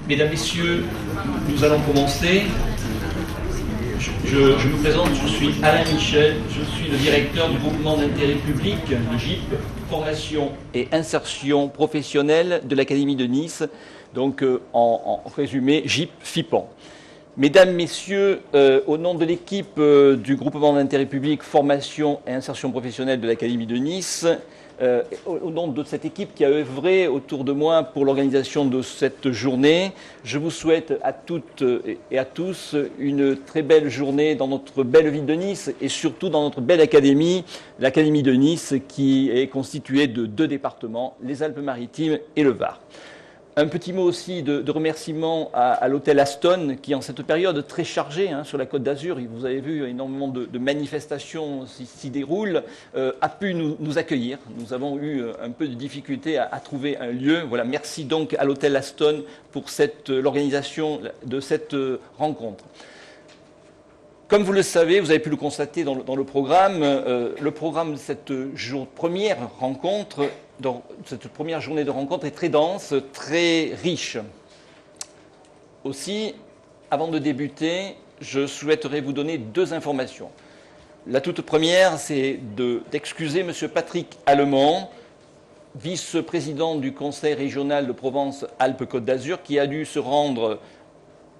Mesdames, Messieurs, nous allons commencer. Je me présente, je suis Alain Michel, je suis le directeur du groupement d'intérêt public, le GIP, formation et insertion professionnelle de l'Académie de Nice, donc en résumé GIP FIPAN. Mesdames, Messieurs, au nom de l'équipe du groupement d'intérêt public, formation et insertion professionnelle de l'Académie de Nice, au nom de cette équipe qui a œuvré autour de moi pour l'organisation de cette journée, je vous souhaite à toutes et à tous une très belle journée dans notre belle ville de Nice et surtout dans notre belle académie, l'Académie de Nice qui est constituée de 2 départements, les Alpes-Maritimes et le Var. Un petit mot aussi de remerciement à l'hôtel Aston qui, en cette période très chargée sur la Côte d'Azur, vous avez vu énormément de manifestations s'y déroulent, a pu nous accueillir. Nous avons eu un peu de difficulté à trouver un lieu. Voilà, merci donc à l'hôtel Aston pour l'organisation de cette rencontre. Comme vous le savez, vous avez pu le constater dans le programme de cette première rencontre, dans cette première journée de rencontre est très dense, très riche. Aussi, avant de débuter, je souhaiterais vous donner 2 informations. La toute première, c'est d'excuser M. Patrick Allemand, vice-président du Conseil régional de Provence-Alpes-Côte d'Azur, qui a dû se rendre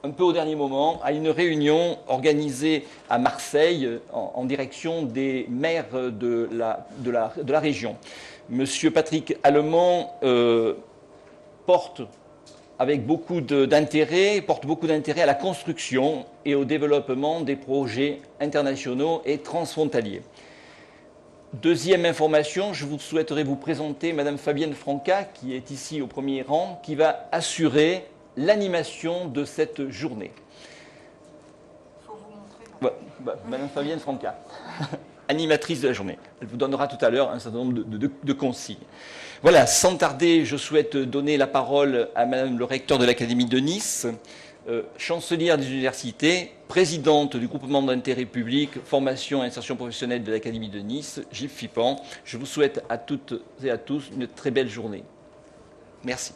un peu au dernier moment à une réunion organisée à Marseille en direction des maires de la région. Monsieur Patrick Allemand porte beaucoup d'intérêt à la construction et au développement des projets internationaux et transfrontaliers. Deuxième information, je souhaiterais vous présenter Madame Fabienne Franca, qui est ici au premier rang, qui va assurer l'animation de cette journée. Il faut vous montrer. Madame Fabienne Franca, animatrice de la journée. Elle vous donnera tout à l'heure un certain nombre de consignes. Voilà, sans tarder, je souhaite donner la parole à Madame le recteur de l'Académie de Nice, chancelière des universités, présidente du groupement d'intérêt public, formation et insertion professionnelle de l'Académie de Nice, GIP FIPAN. Je vous souhaite à toutes et à tous une très belle journée. Merci.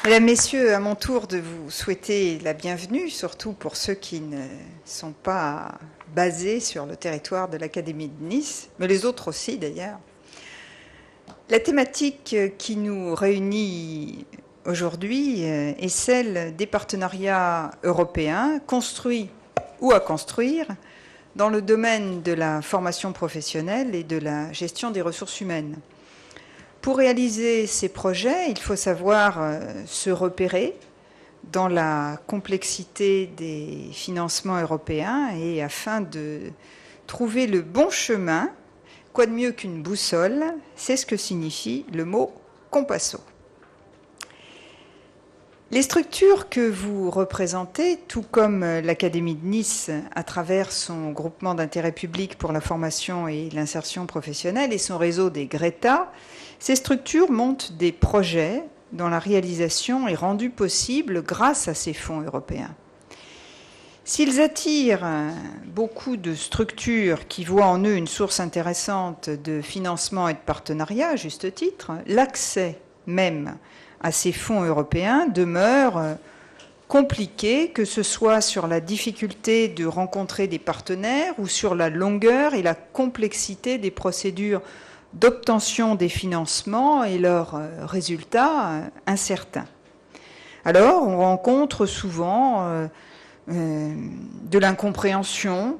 Mesdames, Messieurs, à mon tour de vous souhaiter la bienvenue, surtout pour ceux qui ne sont pas basés sur le territoire de l'Académie de Nice, mais les autres aussi d'ailleurs. La thématique qui nous réunit aujourd'hui est celle des partenariats européens construits ou à construire dans le domaine de la formation professionnelle et de la gestion des ressources humaines. Pour réaliser ces projets, il faut savoir se repérer dans la complexité des financements européens et afin de trouver le bon chemin, quoi de mieux qu'une boussole, c'est ce que signifie le mot compasso. Les structures que vous représentez, tout comme l'Académie de Nice à travers son groupement d'intérêt public pour la formation et l'insertion professionnelle et son réseau des GRETA, ces structures montent des projets dont la réalisation est rendue possible grâce à ces fonds européens. S'ils attirent beaucoup de structures qui voient en eux une source intéressante de financement et de partenariat, à juste titre, l'accès même à ces fonds européens demeure compliqué, que ce soit sur la difficulté de rencontrer des partenaires ou sur la longueur et la complexité des procédures d'obtention des financements et leurs résultats incertains. Alors, on rencontre souvent de l'incompréhension,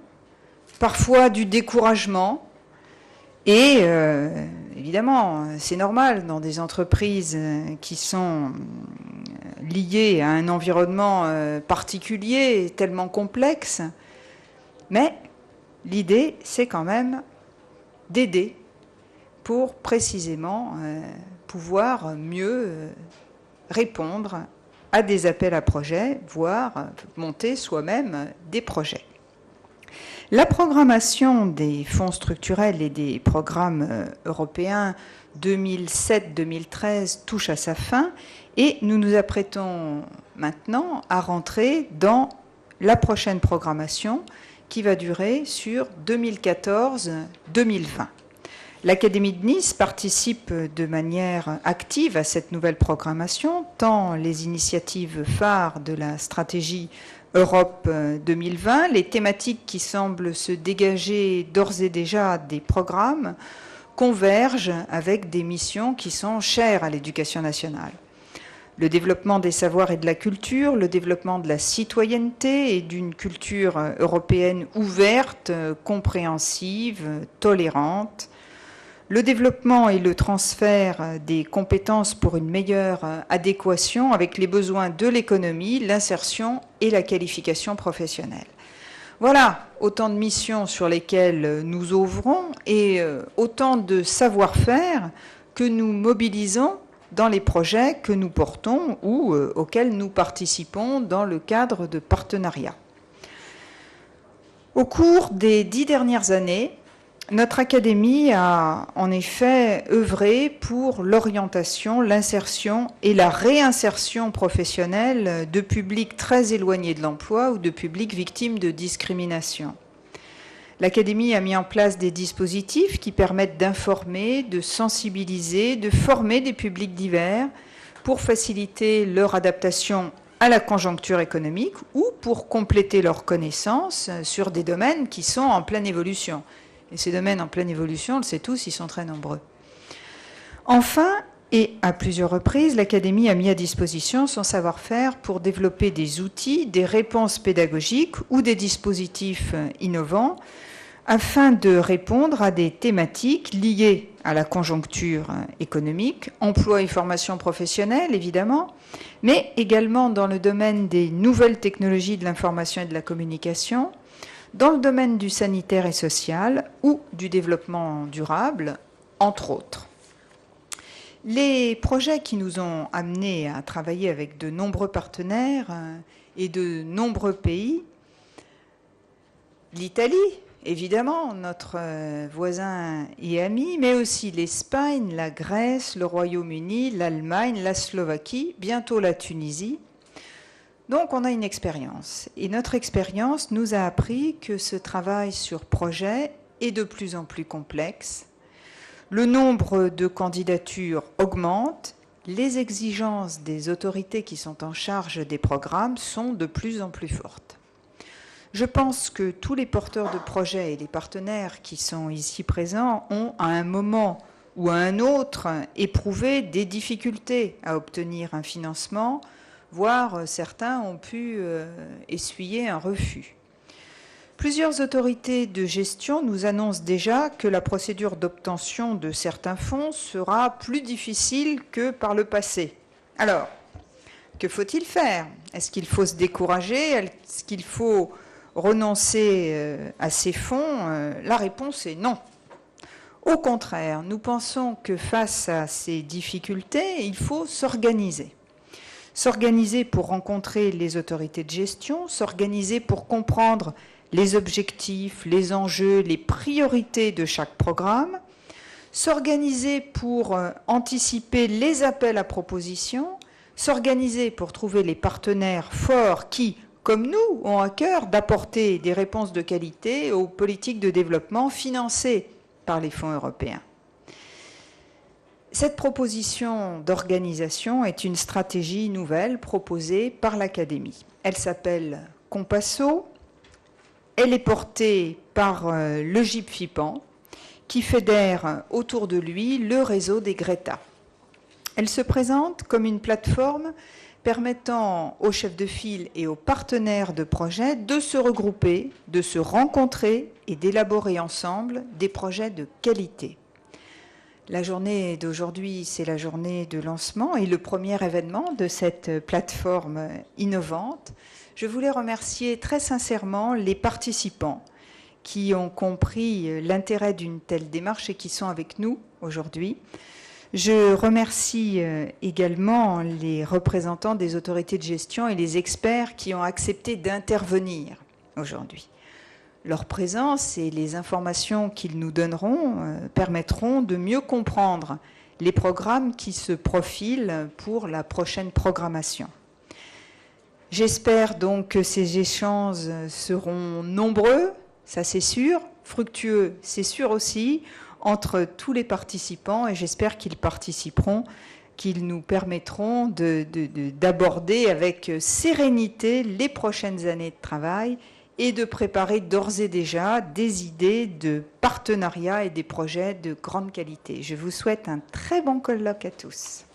parfois du découragement, et évidemment, c'est normal dans des entreprises qui sont liées à un environnement particulier, tellement complexe, mais l'idée, c'est quand même d'aider pour précisément pouvoir mieux répondre à des appels à projets, voire monter soi-même des projets. La programmation des fonds structurels et des programmes européens 2007-2013 touche à sa fin et nous nous apprêtons maintenant à rentrer dans la prochaine programmation qui va durer sur 2014-2020. L'Académie de Nice participe de manière active à cette nouvelle programmation, tant les initiatives phares de la stratégie Europe 2020, les thématiques qui semblent se dégager d'ores et déjà des programmes, convergent avec des missions qui sont chères à l'éducation nationale. Le développement des savoirs et de la culture, le développement de la citoyenneté et d'une culture européenne ouverte, compréhensive, tolérante, le développement et le transfert des compétences pour une meilleure adéquation avec les besoins de l'économie, l'insertion et la qualification professionnelle. Voilà autant de missions sur lesquelles nous ouvrons et autant de savoir-faire que nous mobilisons dans les projets que nous portons ou auxquels nous participons dans le cadre de partenariats. Au cours des 10 dernières années, notre académie a en effet œuvré pour l'orientation, l'insertion et la réinsertion professionnelle de publics très éloignés de l'emploi ou de publics victimes de discrimination. L'Académie a mis en place des dispositifs qui permettent d'informer, de sensibiliser, de former des publics divers pour faciliter leur adaptation à la conjoncture économique ou pour compléter leurs connaissances sur des domaines qui sont en pleine évolution. Et ces domaines en pleine évolution, on le sait tous, ils sont très nombreux. Enfin, et à plusieurs reprises, l'Académie a mis à disposition son savoir-faire pour développer des outils, des réponses pédagogiques ou des dispositifs innovants afin de répondre à des thématiques liées à la conjoncture économique, emploi et formation professionnelle évidemment, mais également dans le domaine des nouvelles technologies de l'information et de la communication, dans le domaine du sanitaire et social ou du développement durable, entre autres. Les projets qui nous ont amenés à travailler avec de nombreux partenaires et de nombreux pays, l'Italie, évidemment, notre voisin et ami, mais aussi l'Espagne, la Grèce, le Royaume-Uni, l'Allemagne, la Slovaquie, bientôt la Tunisie. Donc on a une expérience. Et notre expérience nous a appris que ce travail sur projet est de plus en plus complexe. Le nombre de candidatures augmente. Les exigences des autorités qui sont en charge des programmes sont de plus en plus fortes. Je pense que tous les porteurs de projets et les partenaires qui sont ici présents ont, à un moment ou à un autre, éprouvé des difficultés à obtenir un financement, voire certains ont pu essuyer un refus. Plusieurs autorités de gestion nous annoncent déjà que la procédure d'obtention de certains fonds sera plus difficile que par le passé. Alors, que faut-il faire? Est-ce qu'il faut se décourager? Est-ce qu'il faut renoncer à ces fonds? La réponse est non. Au contraire, nous pensons que face à ces difficultés, il faut s'organiser. S'organiser pour rencontrer les autorités de gestion, s'organiser pour comprendre les objectifs, les enjeux, les priorités de chaque programme, s'organiser pour anticiper les appels à propositions, s'organiser pour trouver les partenaires forts qui, comme nous, ont à cœur d'apporter des réponses de qualité aux politiques de développement financées par les fonds européens. Cette proposition d'organisation est une stratégie nouvelle proposée par l'Académie. Elle s'appelle Compasso. Elle est portée par le GIP FIPAN, qui fédère autour de lui le réseau des Greta. Elle se présente comme une plateforme permettant aux chefs de file et aux partenaires de projet de se regrouper, de se rencontrer et d'élaborer ensemble des projets de qualité. La journée d'aujourd'hui, c'est la journée de lancement et le premier événement de cette plateforme innovante. Je voulais remercier très sincèrement les participants qui ont compris l'intérêt d'une telle démarche et qui sont avec nous aujourd'hui. Je remercie également les représentants des autorités de gestion et les experts qui ont accepté d'intervenir aujourd'hui. Leur présence et les informations qu'ils nous donneront permettront de mieux comprendre les programmes qui se profilent pour la prochaine programmation. J'espère donc que ces échanges seront nombreux, ça c'est sûr, fructueux, c'est sûr aussi, entre tous les participants, et j'espère qu'ils participeront, qu'ils nous permettront d'aborder avec sérénité les prochaines années de travail et de préparer d'ores et déjà des idées de partenariat et des projets de grande qualité. Je vous souhaite un très bon colloque à tous.